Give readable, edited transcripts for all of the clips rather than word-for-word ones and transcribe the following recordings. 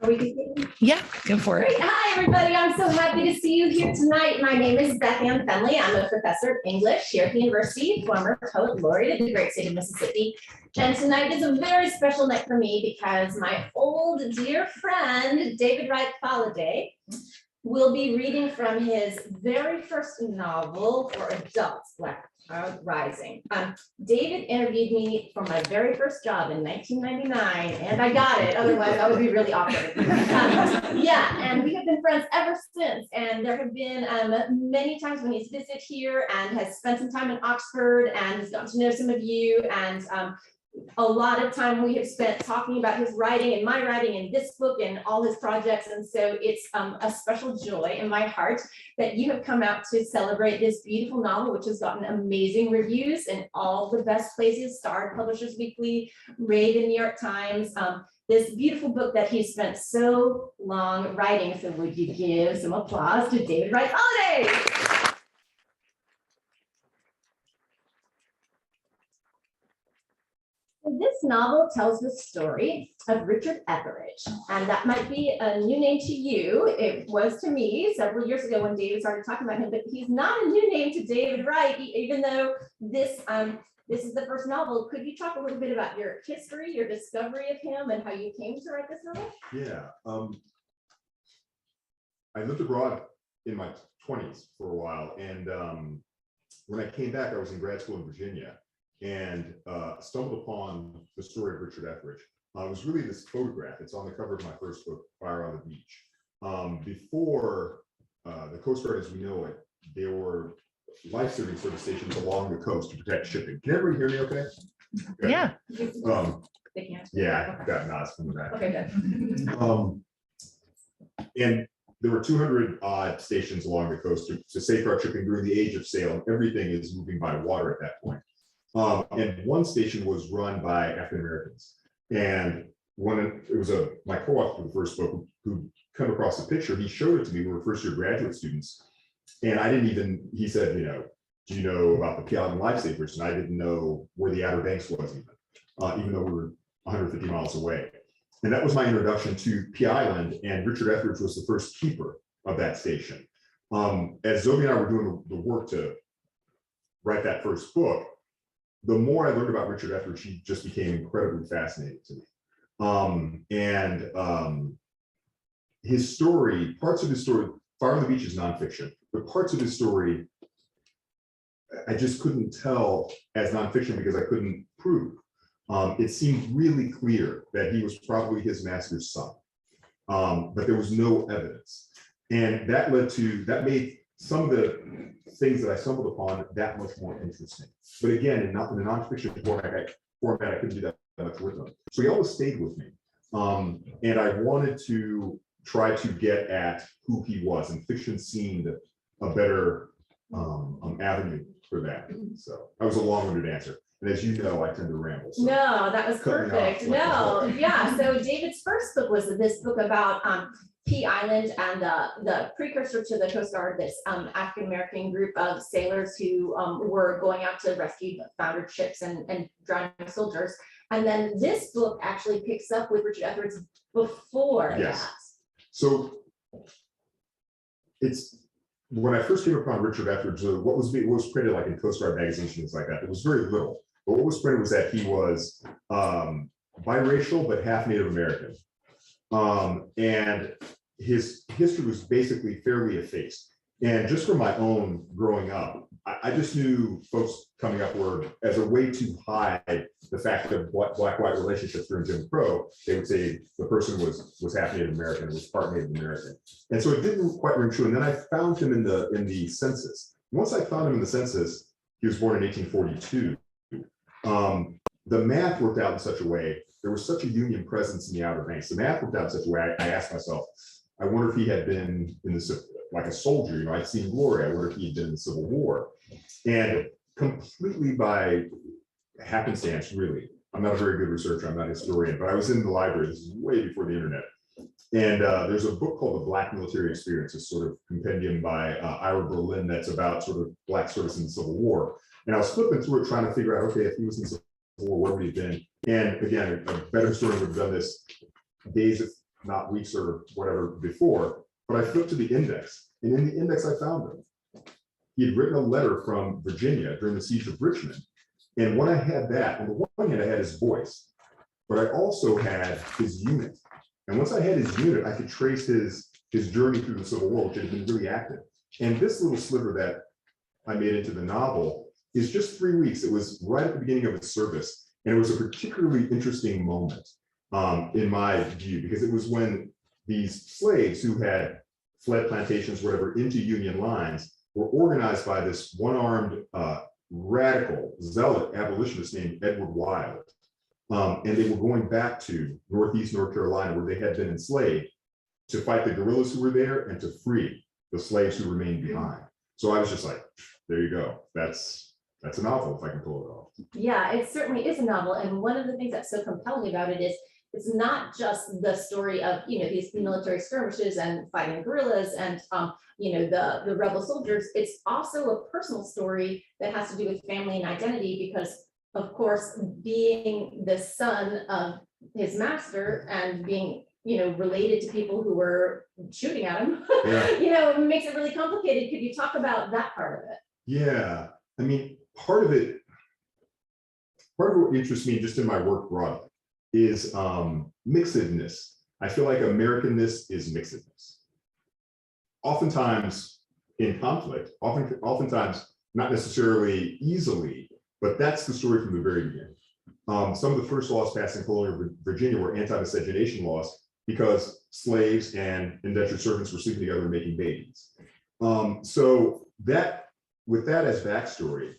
Are we beginning? Yeah, go for it. Great. Hi, everybody. I'm so happy to see you here tonight. My name is Beth Fennelly. I'm a professor of English here at the university, former poet laureate of the great state of Mississippi. And tonight is a very special night for me because my old dear friend, David Wright Faladé, will be reading from his very first novel for adults, Black Cloud Rising. David interviewed me for my very first job in 1999, and I got it. Otherwise, that would be really awkward. Yeah, and we have been friends ever since. And there have been many times when he's visited here and has spent some time in Oxford and has gotten to know some of you. And a lot of time we have spent talking about his writing and my writing and this book and all his projects. And so it's a special joy in my heart that you have come out to celebrate this beautiful novel, which has gotten amazing reviews in all the best places, Starred, Publishers Weekly, Rave, and New York Times. This beautiful book that he spent so long writing. So would you give some applause to David Wright Faladé? This novel tells the story of Richard Etheridge, and that might be a new name to you. It was to me several years ago when David started talking about him, but he's not a new name to David Wright, even though this is the first novel. Could you talk a little bit about your history, your discovery of him, and how you came to write this novel? Yeah, I lived abroad in my 20s for a while, and when I came back, I was in grad school in Virginia, and stumbled upon the story of Richard Etheridge. It was really this photograph. It's on the cover of my first book, Fire on the Beach. Before the Coast Guard as we know it, there were life-saving sort of stations along the coast to protect shipping. Can everybody hear me okay? Good. Yeah. They can't. Yeah, I got nods from the back. Okay, good. And there were 200 odd stations along the coast to safeguard shipping during the age of sail. Everything is moving by water at that point. And one station was run by African Americans. And when it was my co-author for the first book who come across the picture, he showed it to me. We were first year graduate students. And I didn't even, he said, do you know about the P Island lifesavers? And I didn't know where the Outer Banks was even though we were 150 miles away. And that was my introduction to P Island, and Richard Etheridge was the first keeper of that station. As Zoe and I were doing the work to write that first book, the more I learned about Richard Etheridge, he just became incredibly fascinating to me. His story, parts of his story, Fire on the Beach is nonfiction, but parts of his story, I just couldn't tell as nonfiction because I couldn't prove. It seemed really clear that he was probably his master's son, but there was no evidence. And that made some of the things that I stumbled upon that much more interesting. But again, in the nonfiction format, I couldn't do that much with them. So he always stayed with me. And I wanted to try to get at who he was, and fiction seemed a better avenue for that. So that was a long-winded answer. And as you know, I tend to ramble. So no, that was perfect. No, yeah. So David's first book was this book about P Island and the precursor to the Coast Guard, this African American group of sailors who were going out to rescue foundered ships and drowning soldiers. And then this book actually picks up with Richard Etheridge before yes. that. So it's when I first came upon Richard Etheridge, what was printed like in Coast Guard magazines and things like that, it was very little. But what was printed was that he was biracial but half Native American. And his history was basically fairly effaced. And just from my own growing up, I just knew folks coming up were, as a way to hide the fact of black-white relationships during Jim Crow, they would say the person was half Native American, was part Native American. And so it didn't quite ring true. And then I found him in the census. Once I found him in the census, he was born in 1842. The math worked out in such a way, there was such a Union presence in the Outer Banks. The math worked out in such a way, I asked myself, I wonder if he had been in like a soldier, I'd seen glory. I wonder if he had been in the Civil War. And completely by happenstance, really, I'm not a very good researcher, I'm not a historian, but I was in the library, this is way before the internet. And there's a book called The Black Military Experience, a sort of compendium by Ira Berlin that's about sort of Black service in the Civil War. And I was flipping through it trying to figure out, okay, if he was in the Civil War, where would he have been? And again, a better historian would have done this days not weeks or whatever before, but I flipped to the index, and in the index I found him. He had written a letter from Virginia during the siege of Richmond. And when I had that, on the one hand, I had his voice, but I also had his unit. And once I had his unit, I could trace his journey through the Civil War, which had been really active. And this little sliver that I made into the novel is just 3 weeks. It was right at the beginning of its service. And it was a particularly interesting moment in my view, because it was when these slaves who had fled plantations, whatever, into Union lines were organized by this one-armed radical zealot abolitionist named Edward Wilde. And they were going back to Northeast North Carolina, where they had been enslaved, to fight the guerrillas who were there and to free the slaves who remained behind. So I was just like, there you go. That's a novel if I can pull it off. Yeah, it certainly is a novel. And one of the things that's so compelling about it is it's not just the story of, these military skirmishes and fighting guerrillas and, the rebel soldiers. It's also a personal story that has to do with family and identity, because of course, being the son of his master and being, related to people who were shooting at him, Yeah. Makes it really complicated. Could you talk about that part of it? Yeah, I mean, part of what interests me just in my work broadly is mixedness. I feel like Americanness is mixedness. Oftentimes in conflict, oftentimes not necessarily easily, but that's the story from the very beginning. Some of the first laws passed in colonial Virginia were anti-miscegenation laws because slaves and indentured servants were sleeping together and making babies. So that, with that as backstory,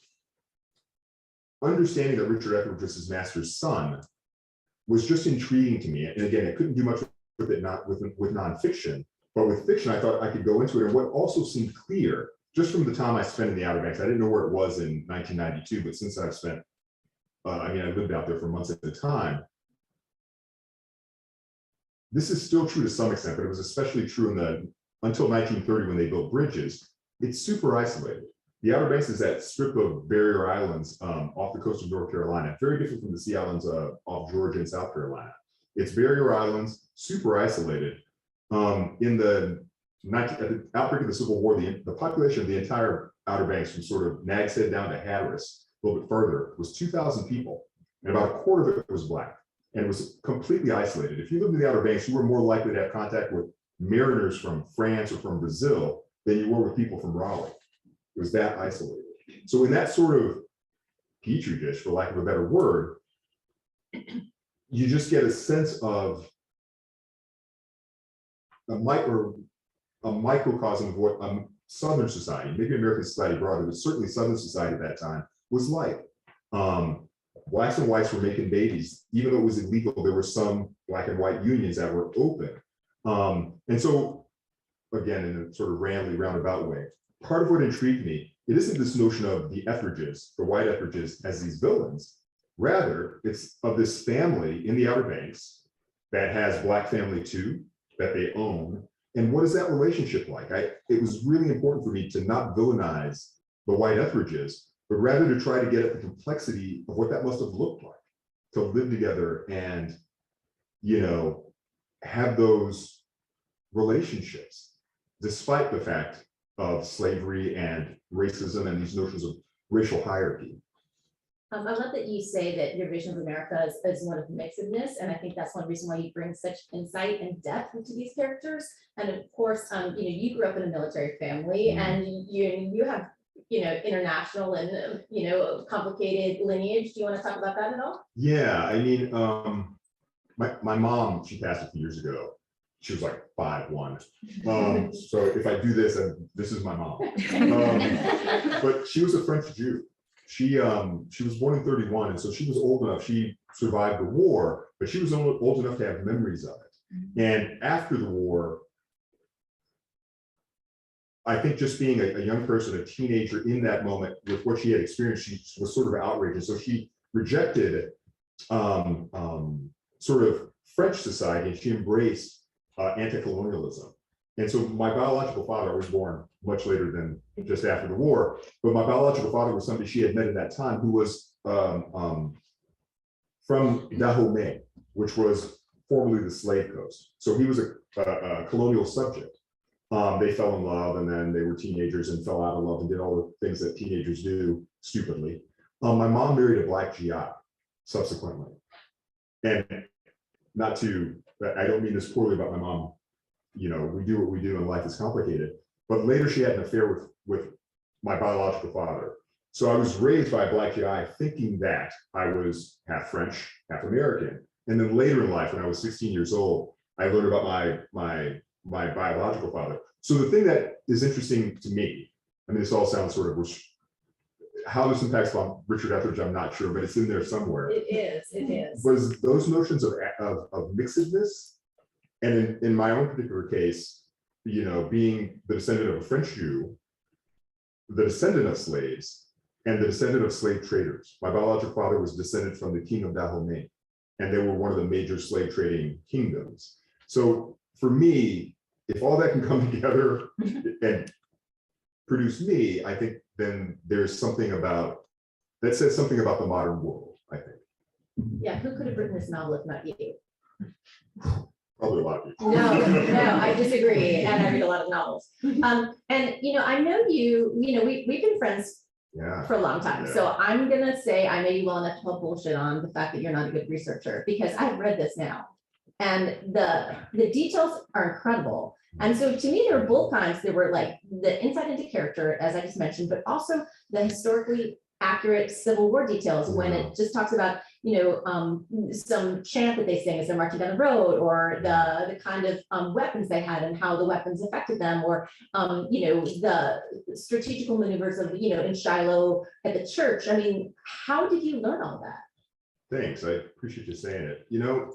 understanding that Richard Eckerd was his master's son was just intriguing to me. And again, I couldn't do much with it, not with nonfiction, but with fiction, I thought I could go into it. And what also seemed clear, just from the time I spent in the Outer Banks, I didn't know where it was in 1992, but since I've spent, I lived out there for months at a time. This is still true to some extent, but it was especially true until 1930 when they built bridges. It's super isolated. The Outer Banks is that strip of barrier islands off the coast of North Carolina, very different from the sea islands off Georgia and South Carolina. It's barrier islands, super isolated. At the outbreak of the Civil War, the population of the entire Outer Banks from sort of Nags Head down to Hatteras, a little bit further, was 2,000 people, and about a quarter of it was Black, and it was completely isolated. If you lived in the Outer Banks, you were more likely to have contact with mariners from France or from Brazil than you were with people from Raleigh. It was that isolated. So in that sort of petri dish, for lack of a better word, you just get a sense of a microcosm of what Southern society, maybe American society broadly, but certainly Southern society at that time was like. Blacks and whites were making babies. Even though it was illegal, there were some Black and white unions that were open. And so, again, in a sort of roundabout way, part of what intrigued me, it isn't this notion of the Etheridges, the white Etheridges, as these villains. Rather, it's of this family in the Outer Banks that has Black family too, that they own. And what is that relationship like? It was really important for me to not villainize the white Etheridges, but rather to try to get at the complexity of what that must have looked like to live together and, have those relationships, despite the fact of slavery and racism and these notions of racial hierarchy. I love that you say that your vision of America is one of mixedness, and I think that's one reason why you bring such insight and depth into these characters. And of course, you grew up in a military family, and you have international and complicated lineage. Do you want to talk about that at all? Yeah, I mean, my mom, she passed a few years ago. She was like 5'1". So if I do this, and this is my mom. But she was a French Jew. She was born in 31, and so she was old enough. She survived the war, but she was old enough to have memories of it. And after the war, I think just being a young person, a teenager in that moment with what she had experienced, she was sort of outraged. And so she rejected sort of French society, and she embraced anti-colonialism. And so my biological father, I was born much later than just after the war, but my biological father was somebody she had met at that time who was from Dahomey, which was formerly the slave coast. So he was a colonial subject. They fell in love, and then they were teenagers and fell out of love and did all the things that teenagers do stupidly. My mom married a black GI subsequently. And not to, I don't mean this poorly about my mom. You know, we do what we do and life is complicated. But later she had an affair with my biological father. So I was raised by a black GI thinking that I was half French, half American. And then later in life, when I was 16 years old, I learned about my biological father. So the thing that is interesting to me, I mean, this all sounds sort of, how this impacts on Richard Etheridge, I'm not sure, but it's in there somewhere. It is. Was those notions of mixedness, and in my own particular case, you know, being the descendant of a French Jew, the descendant of slaves, and the descendant of slave traders. My biological father was descended from the king of Dahomey, and they were one of the major slave trading kingdoms. So for me, if all that can come together and produce me, I think then there's something about, that says something about the modern world, I think. Yeah, who could have written this novel if not you? Probably a lot of people. No, I disagree, and I read a lot of novels. And you know, I know we've been friends for a long time. So I'm gonna say I may be well enough to call bullshit on the fact that you're not a good researcher, because I've read this now. And the details are incredible. And so to me, there were both kinds. There were like the insight into character, as I just mentioned, but also the historically accurate Civil War details when it just talks about, some chant that they sing as they're marching down the road, or the kind of weapons they had and how the weapons affected them, or the strategical maneuvers of in Shiloh at the church. I mean, how did you learn all that? Thanks, I appreciate you saying it. You know,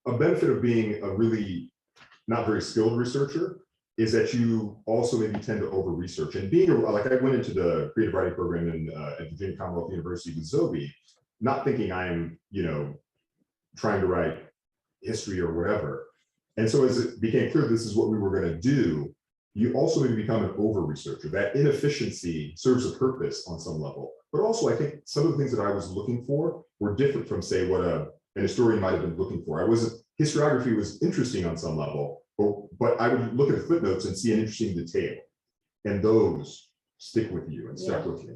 a benefit of being a really not very skilled researcher is that you also maybe tend to over research. And being like, I went into the creative writing program at Virginia Commonwealth University with Zoe, not thinking I'm, trying to write history or whatever. And so as it became clear this is what we were going to do, you also maybe become an over researcher. That inefficiency serves a purpose on some level. But also I think some of the things that I was looking for were different from, say, what an historian might have been looking for. Historiography was interesting on some level, but I would look at the footnotes and see an interesting detail, and those stick with you and stuck with me.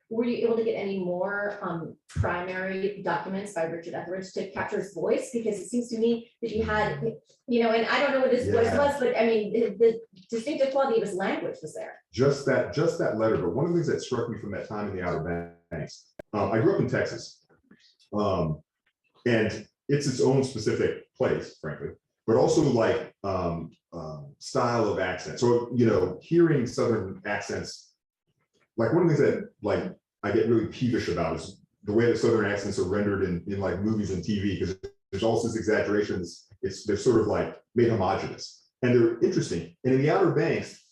Were you able to get any more primary documents by Richard Etheridge to capture his voice? Because it seems to me that you had, and I don't know what his voice was, but I mean, the distinctive quality of his language was there. Just that letter. But one of the things that struck me from that time in the Outer Banks, I grew up in Texas, and it's its own specific place, frankly, but also like style of accent. So, hearing Southern accents, like one of the things that like I get really peevish about is the way that Southern accents are rendered in like movies and TV, because there's also this exaggerations. They're sort of like made homogenous, and they're interesting. And in the Outer Banks,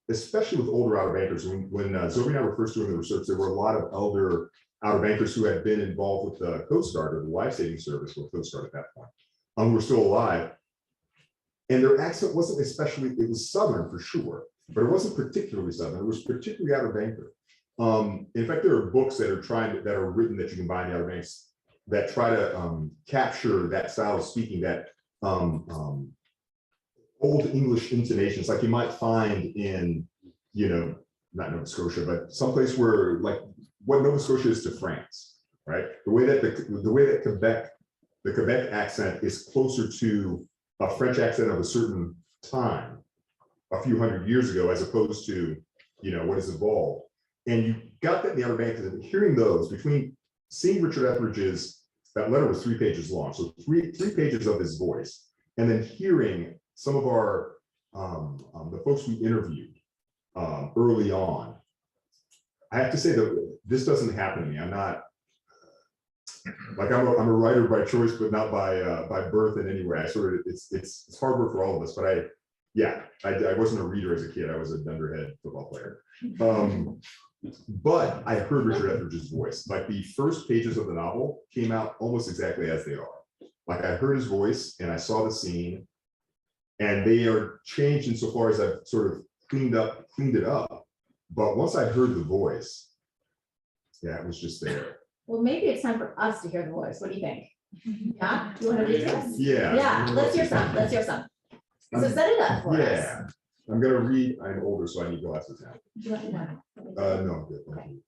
especially with older Outer Bankers, when Zoe and I were first doing the research, there were a lot of elder Outer Bankers who had been involved with the Coast Guard or the life-saving service with Coast Guard at that point, who were still alive. And their accent wasn't especially, it was Southern for sure, but it wasn't particularly Southern. It was particularly Outer Banker. In fact, there are books that are written that you can buy in the Outer Banks that try to capture that style of speaking, that old English intonations, like you might find in, not Nova Scotia, but someplace where like what Nova Scotia is to France, right? The way that the Quebec accent is closer to a French accent of a certain time, a few hundred years ago, as opposed to, what has evolved. And you got that in the Outer Banks, and hearing those, between seeing Richard Etheridge's, that letter was 3 pages long, so three pages of his voice, and then hearing some of our, the folks we interviewed early on. I have to say that this doesn't happen to me. I'm not, like I'm a writer by choice, but not by birth in any way. It's hard work for all of us, but I wasn't a reader as a kid. I was a dunderhead football player. But I heard Richard Etheridge's voice. Like the first pages of the novel came out almost exactly as they are. Like I heard his voice and I saw the scene, and they are changed insofar as I've sort of cleaned it up. But once I heard the voice, it was just there. Well, maybe it's time for us to hear the voice. What do you think? Yeah, you want to read this? Yeah. Yeah, let's hear some, let's hear some. So set it up for us. Yeah, I'm gonna read, I'm older, so I need glasses now. Do you want to know? No, I'm good, thank you.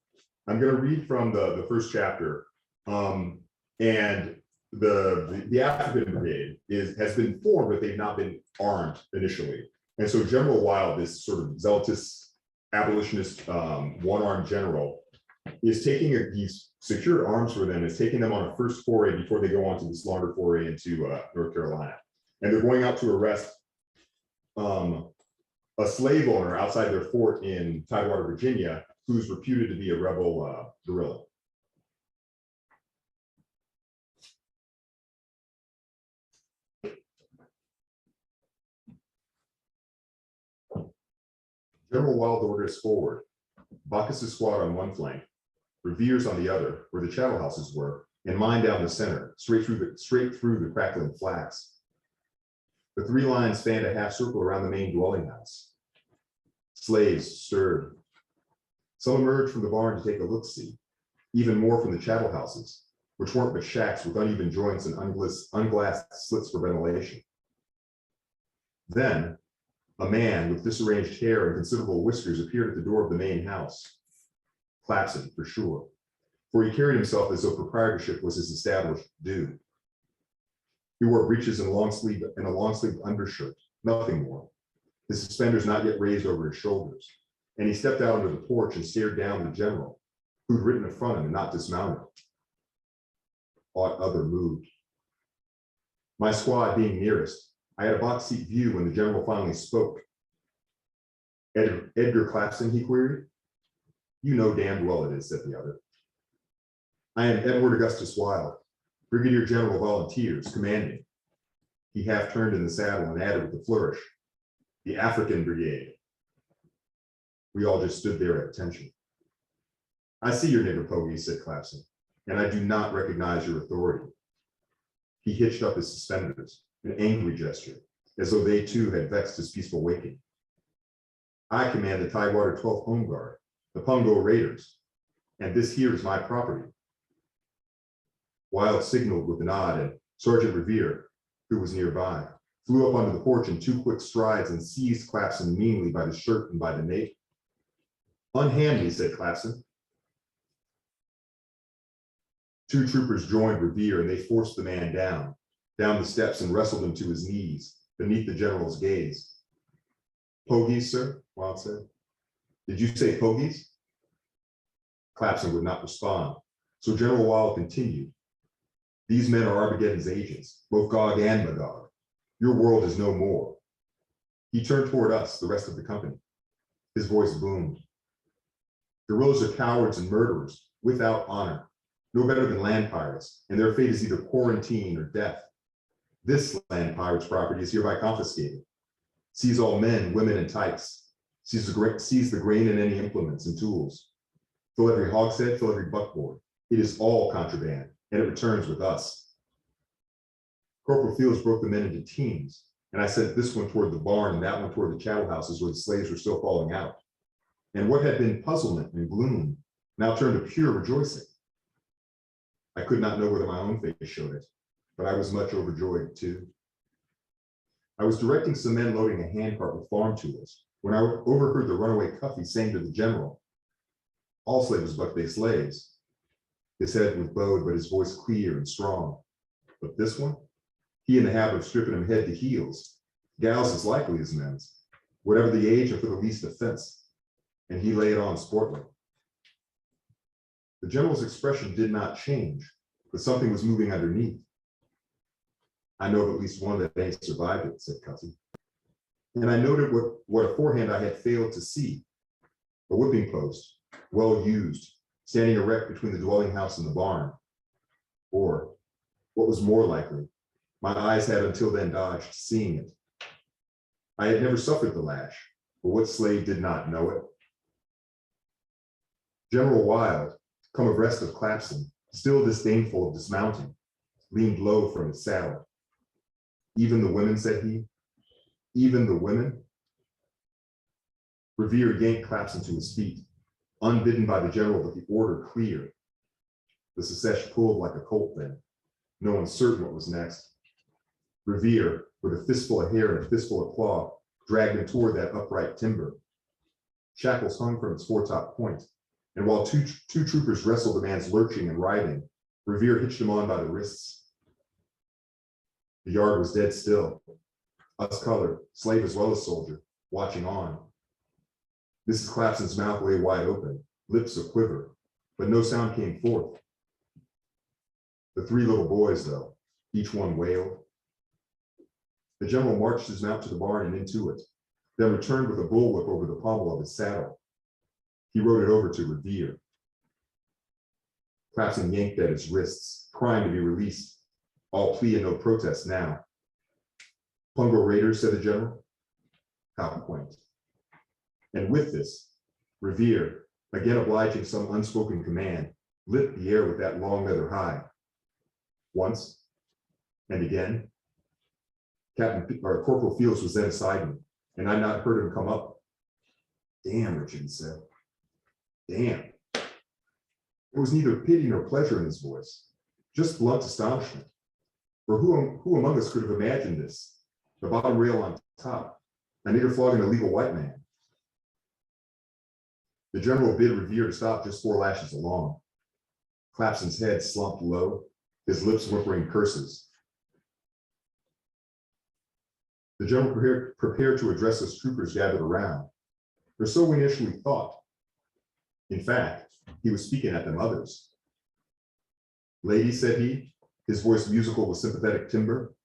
I'm gonna read from the first chapter. And the African Brigade has been formed, but they've not been armed initially. And so General Wild, this sort of zealotous abolitionist, one-armed general, is taking these secured arms for them, is taking them on a first foray before they go on to this longer foray into North Carolina. And they're going out to arrest a slave owner outside their fort in Tidewater, Virginia, who's reputed to be a rebel guerrilla. General Wild orders forward. Bacchus' squad on one flank, Revere's on the other, where the chattel houses were, and mine down the center, straight through the crackling flax. The three lines spanned a half circle around the main dwelling house. Slaves stirred. Some emerged from the barn to take a look-see, even more from the chattel houses, which weren't but shacks with uneven joints and unglassed slits for ventilation. Then, a man with disarranged hair and considerable whiskers appeared at the door of the main house. Clapson, for sure, for he carried himself as though proprietorship was his established due. He wore breeches and a long-sleeved undershirt, nothing more, his suspenders not yet raised over his shoulders, and he stepped out onto the porch and stared down at the general, who'd ridden in front of him and not dismounted. Aught other moved. My squad being nearest, I had a box seat view when the general finally spoke. Edgar Clapson, he queried. You know damned well it is, said the other. I am Edward Augustus Wild, Brigadier General of Volunteers, commanding. He half turned in the saddle and added with a flourish, the African Brigade. We all just stood there at attention. I see your nigger pogey, said Clapson, and I do not recognize your authority. He hitched up his suspenders, an angry gesture, as though they too had vexed his peaceful waking. I command the Tidewater 12th Home Guard, the Pungo Raiders, and this here is my property. Wild signaled with a nod, and Sergeant Revere, who was nearby, flew up onto the porch in 2 quick strides and seized Clapson meanly by the shirt and by the nape. Unhand me, said Clapson. 2 troopers joined Revere, and they forced the man down the steps and wrestled him to his knees beneath the general's gaze. Pogies, sir, Wild said. Did you say pogies? Clapson would not respond, so General Wild continued. These men are Armageddon's agents, both Gog and Magog. Your world is no more. He turned toward us, the rest of the company. His voice boomed. Guerrillas are cowards and murderers, without honor, no better than land pirates, and their fate is either quarantine or death. This land pirate's property is hereby confiscated. Seize all men, women, and tykes. Seize the grain and any implements and tools. Fill every hogshead, fill every buckboard. It is all contraband, and it returns with us. Corporal Fields broke the men into teams, and I sent this one toward the barn and that one toward the chattel houses where the slaves were still falling out. And what had been puzzlement and gloom now turned to pure rejoicing. I could not know whether my own face showed it, but I was much overjoyed too. I was directing some men loading a handcart with farm tools when I overheard the runaway Cuffy saying to the general, all slaves but they slaves. His head was bowed, but his voice clear and strong. But this one, he in the habit of stripping him head to heels, gals as likely as men's, whatever the age and for the least offense, and he lay it on sportly. The general's expression did not change, but something was moving underneath. I know of at least one that ain't survived it, said Cuffy. And I noted what aforehand I had failed to see, a whipping post, well used, standing erect between the dwelling house and the barn. Or, what was more likely, my eyes had until then dodged seeing it. I had never suffered the lash, but what slave did not know it? General Wild, come abreast of Clapson, still disdainful of dismounting, leaned low from his saddle. Even the women, said he, even the women? Revere yanked Clapson to his feet, unbidden by the general, but the order clear. The secesh pulled like a colt then. no one certain what was next. Revere, with a fistful of hair and a fistful of claw, dragged him toward that upright timber. Shackles hung from its foretop point, and while two troopers wrestled the man's lurching and writhing, Revere hitched him on by the wrists. The yard was dead still, us colored, slave as well as soldier, watching on. Mrs. Clapson's mouth lay wide open, lips a-quiver, but no sound came forth. The three little boys, though, each one wailed. The general marched his mount to the barn and into it, then returned with a bullwhip over the pommel of his saddle. He rode it over to Revere. Clapson yanked at his wrists, crying to be released. All plea and no protest now. Pungo Raiders, said the general. How quaint. And with this, Revere, again obliging some unspoken command, lit the air with that long leather hide. Once, and again. Corporal Fields was then beside me, and I'd not heard him come up. Damn, Richard said. Damn. There was neither pity nor pleasure in his voice, just blunt astonishment. For who among us could have imagined this? The bottom rail on top, a nigger flogging a legal white man. The general bid Revere to stop just 4 lashes along. Clapson's head slumped low, his lips whimpering curses. The general prepared to address us troopers gathered around, or so we initially thought. In fact, he was speaking at them others. Ladies, said he, his voice musical with sympathetic timbre,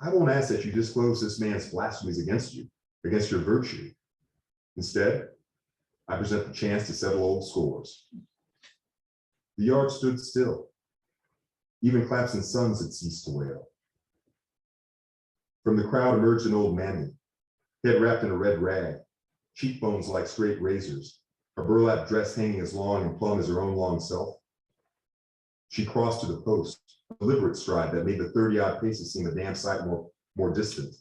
I won't ask that you disclose this man's blasphemies against you, against your virtue. Instead, I present the chance to settle old scores. The yard stood still. Even Clapson's sons had ceased to wail. From the crowd emerged an old mammy, head wrapped in a red rag, cheekbones like straight razors, a burlap dress hanging as long and plumb as her own long self. She crossed to the post, a deliberate stride that made the 30-odd paces seem a damn sight more distant.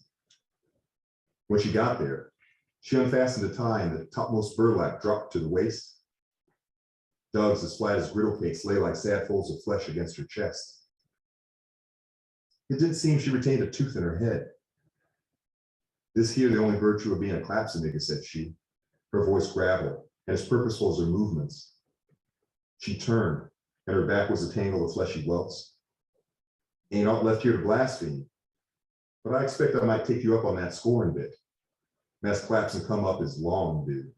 When she got there, she unfastened a tie and the topmost burlap dropped to the waist. Dugs as flat as griddle cakes lay like sad folds of flesh against her chest. It didn't seem she retained a tooth in her head. This here the only virtue of being a Clapson nigger, said she, her voice gravel, and as purposeful as her movements. She turned, and her back was a tangle of fleshy welts. Ain't aught left here to blaspheme, but I expect I might take you up on that scoring bit. Mass Clapson come up as long due.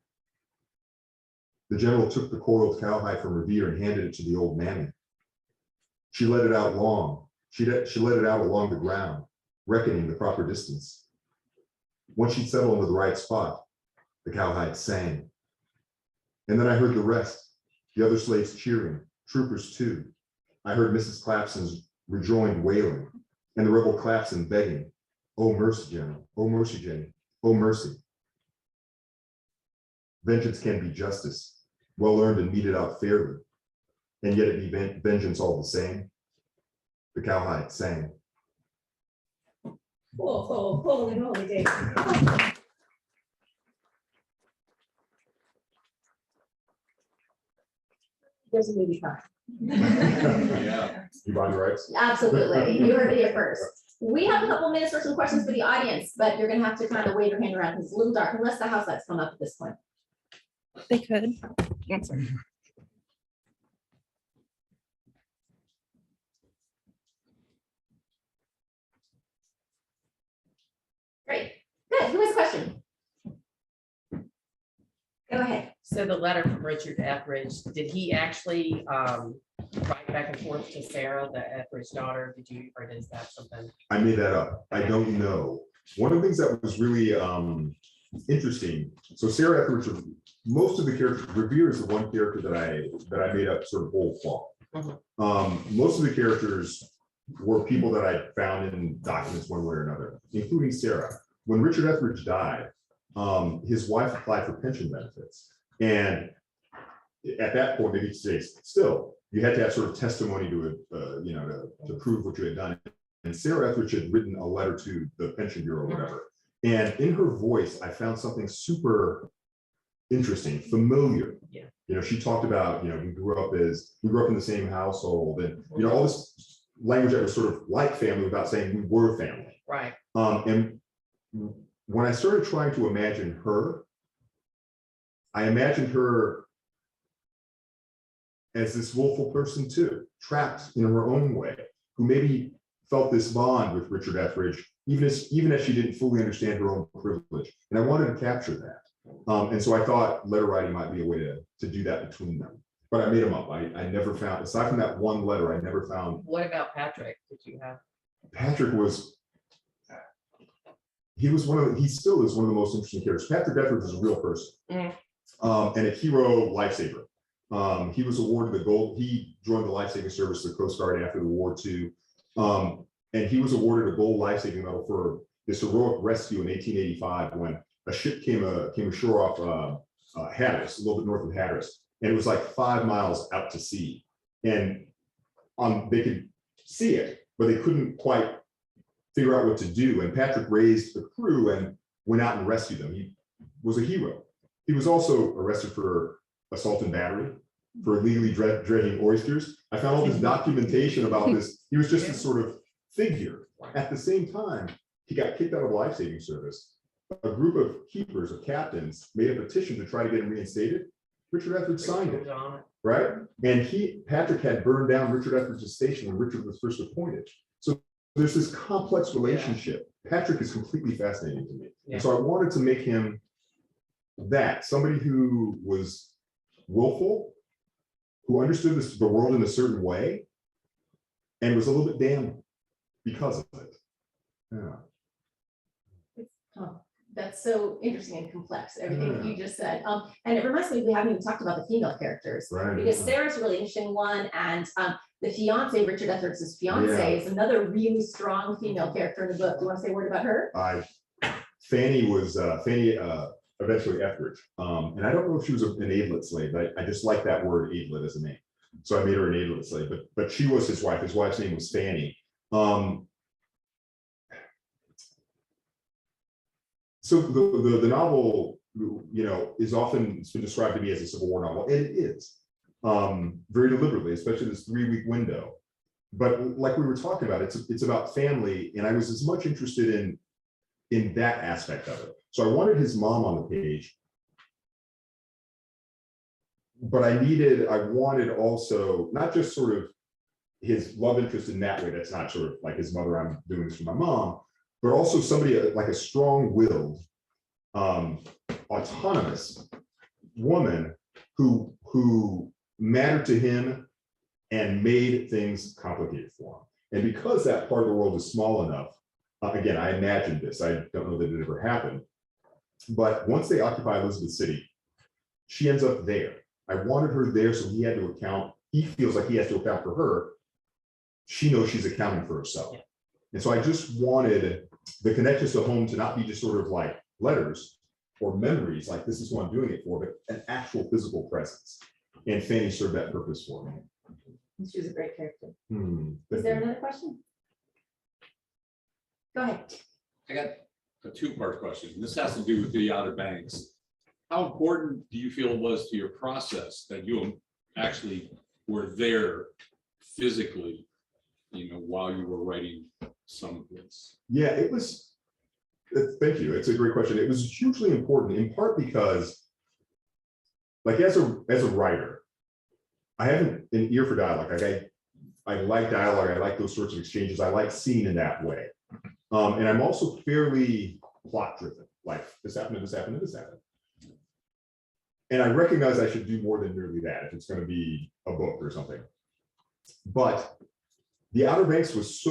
The general took the coiled cowhide from Revere and handed it to the old mammy. She let it out long. She let it out along the ground, reckoning the proper distance. Once she'd settled into the right spot, the cowhide sang. And then I heard the rest, the other slaves cheering, troopers too. I heard Mrs. Clapson's rejoined wailing, and the rebel Clapson begging, oh mercy, General, oh mercy, Jenny, oh mercy. Vengeance can be justice, well earned and meted out fairly, and yet it be vengeance all the same. The cowhide sang. Holy day. There's a movie time. Yeah. You buy the rights? Absolutely. You heard it here first. We have a couple minutes for some questions for the audience, but you're gonna have to kind of wave your hand around because it's a little dark unless the house lights come up at this point. They could answer. Great. Good. Who has a question? Go ahead. So the letter from Richard Etheridge, did he actually write back and forth to Sarah, the Etheridge daughter? Did you, or is that something? I made that up. I don't know. One of the things that was really interesting. So Sarah Etheridge, most of the characters, Revere is the one character that I made up sort of whole cloth. Most of the characters were people that I found in documents one way or another, including Sarah. When Richard Etheridge died, his wife applied for pension benefits. And at that point, maybe still, you had to have sort of testimony to to prove what you had done. And Sarah Etheridge had written a letter to the pension bureau or whatever. And in her voice, I found something super interesting, familiar. Yeah. She talked about, we grew up in the same household and, all this language that was sort of like family without saying we were family. Right. And when I started trying to imagine her, I imagined her as this willful person too, trapped in her own way, who maybe felt this bond with Richard Etheridge, even as she didn't fully understand her own privilege. And I wanted to capture that. And so I thought letter writing might be a way to do that between them. But I made them up. I never found, aside from that one letter, I never found. What about Patrick? Did you have? Patrick was, he still is one of the most interesting characters. Patrick Etheridge is a real person. And a hero lifesaver. He was awarded the gold, he joined the lifesaving service, the Coast Guard after the war too. And he was awarded a gold lifesaving medal for this heroic rescue in 1885 when a ship came ashore off Hatteras, a little bit north of Hatteras. And it was like 5 miles out to sea. And they could see it, but they couldn't quite figure out what to do. And Patrick raised the crew and went out and rescued them. He was a hero. He was also arrested for assault and battery, for illegally dredging oysters. I found all this documentation about this. He was just this sort of figure. At the same time, he got kicked out of lifesaving service. A group of keepers, of captains, made a petition to try to get him reinstated. Richard Etheridge signed it, right? And Patrick had burned down Richard Etheridge's station when Richard was first appointed. So there's this complex relationship. Patrick is completely fascinating to me. And so I wanted to make him somebody who was willful, who understood the world in a certain way, and was a little bit damned because of it. Yeah. That's so interesting and complex, everything that you just said. And it reminds me, we haven't even talked about the female characters. Right. Because Sarah's a really interesting one, and the fiance, Richard Etheridge's fiance, is another really strong female character in the book. Do you want to say a word about her? Fanny was eventually Etheridge. And I don't know if she was an aidlet slave, but I just like that word aidlet as a name. So I made her an aidlet slave, but she was his wife. His wife's name was Fanny. So the novel, is often, it's been described to me as a Civil War novel, and it is, very deliberately, especially this 3-week window. But like we were talking about, it's about family, and I was as much interested in that aspect of it. So I wanted his mom on the page, but I wanted also not just sort of his love interest in that way. That's not sort of like his mother, I'm doing this for my mom, but also somebody like a strong-willed, autonomous woman who mattered to him and made things complicated for him. And because that part of the world is small enough, again, I imagined this. I don't know that it ever happened. But once they occupy Elizabeth City, she ends up there. I wanted her there so he feels like he has to account for her. She knows she's accounting for herself. And so I just wanted the connections to home to not be just sort of like letters or memories, like this is who I'm doing it for, but an actual physical presence. And Fanny served that purpose for me. She was a great character. Is there another question? Go ahead. I got a two-part question. This has to do with the Outer Banks. How important do you feel it was to your process that you actually were there physically, while you were writing some of this? Yeah, it was. Thank you. It's a great question. It was hugely important, in part because, like, as a writer, I have an ear for dialogue. I like dialogue. I like those sorts of exchanges. I like seeing in that way. And I'm also fairly plot driven. Like, this happened, this happened, this happened. And I recognize I should do more than merely that if it's going to be a book or something. But the Outer Banks was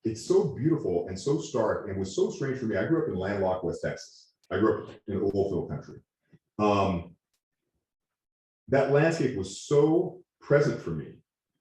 it's so beautiful and so stark and was so strange for me. I grew up in landlocked West Texas. I grew up in oil field country. That landscape was so present for me.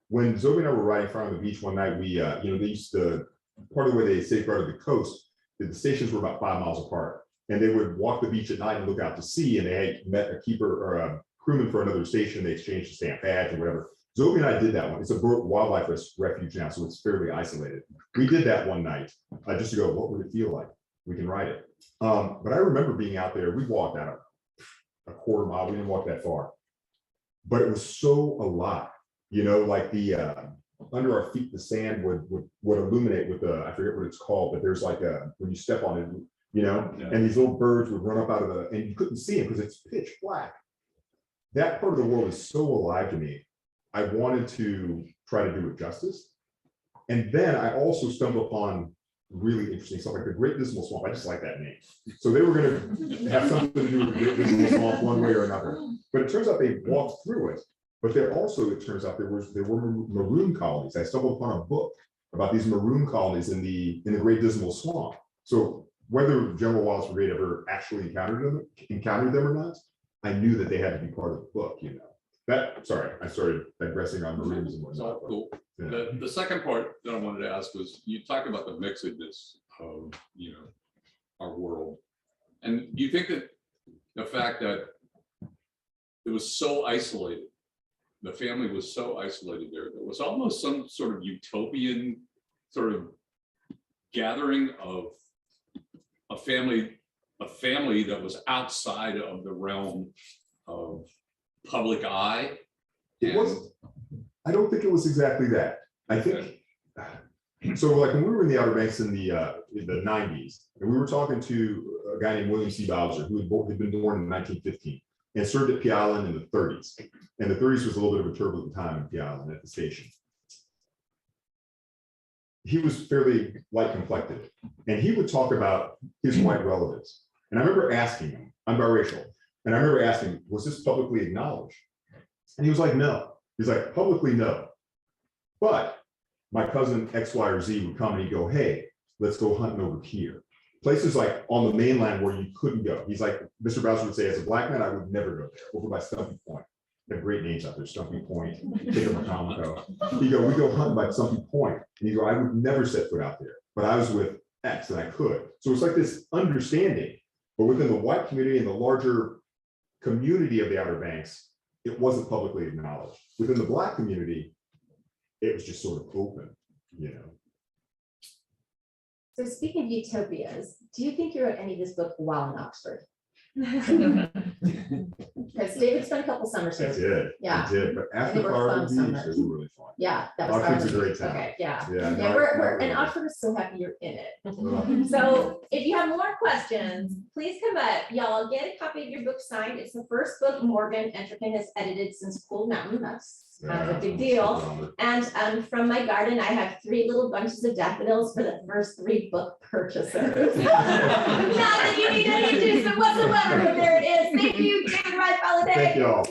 When Zoe and I were riding Fire on the Beach one night, we, they used to, part of the way they safeguarded the coast, the stations were about 5 miles apart. And they would walk the beach at night and look out to sea, and they had met a keeper or a crewman for another station. They exchanged a stamp badge or whatever. Zoe and I did that one. It's a wildlife refuge now, so it's fairly isolated. We did that one night just to go, what would it feel like? We can ride it. But I remember being out there. We walked out a quarter mile. We didn't walk that far, but it was so alive. Like the under our feet, the sand would illuminate with I forget what it's called, but there's like when you step on it, you know, Yeah. and these little birds would run up out of and you couldn't see them because it's pitch black. That part of the world is so alive to me. I wanted to try to do it justice. And then I also stumbled upon really interesting stuff like the Great Dismal Swamp. I just like that name. So they were going to have something to do with the Great Dismal Swamp one way or another. But it turns out they walked through it. But there also, it turns out there were maroon colonies. I stumbled upon a book about these maroon colonies in the Great Dismal Swamp. So whether General Wallace Brigade ever actually encountered them or not, I knew that they had to be part of the book, you know. Sorry, I started digressing on maroons and It's all whatnot. cool. Yeah. The second part that I wanted to ask was, you talked about the mixedness of, you know, our world. And do you think that the fact that it was so isolated, the family was so isolated there, there was almost some sort of utopian sort of gathering of a family that was outside of the realm of public eye? It wasn't. I don't think it was exactly that. I think so. Like when we were in the Outer Banks in the 90s, and we were talking to a guy named William C. Bowser, who had been born in 1915 and served at Pea Island in the 30s. And the 30s was a little bit of a turbulent time in Pea Island at the station. He was fairly light complected, and he would talk about his white relatives. And I remember asking him, I'm biracial, and I remember asking, was this publicly acknowledged? And he was like, no. He's like, publicly, no. But my cousin X, Y, or Z would come and he'd go, hey, let's go hunting over here. Places like on the mainland where you couldn't go. He's like, Mr. Bowser would say, as a black man, I would never go there, over by Stumpy Point. They have great names out there, Stumpy Point, Tickamacomico. We go hunting by Stumpy Point. And you go, I would never set foot out there, but I was with X and I could. So it's like this understanding, but within the white community and the larger community of the Outer Banks, it wasn't publicly acknowledged. Within the black community, it was just sort of open, you know. So speaking of utopias, do you think you wrote any of this book while in Oxford? Because David spent a couple summers I here. did. Yeah. I did, but after they were fun Harvard Beach, summers. those were really fun. Yeah, that was. Oxford's a Harvard. great town. Okay, yeah. Yeah, Yeah, and Oxford is so happy you're in it. So if you have more questions, please come up. Y'all get a copy of your book signed. It's the first book Morgan Entrepin has edited since Cool Mountain. That's kind of a big deal. And from my garden, I have 3 little bunches of daffodils for the first 3 book purchasers. Not that you need any inducement whatsoever, but there it is. Thank you, David Wright Faladé. Thank y'all.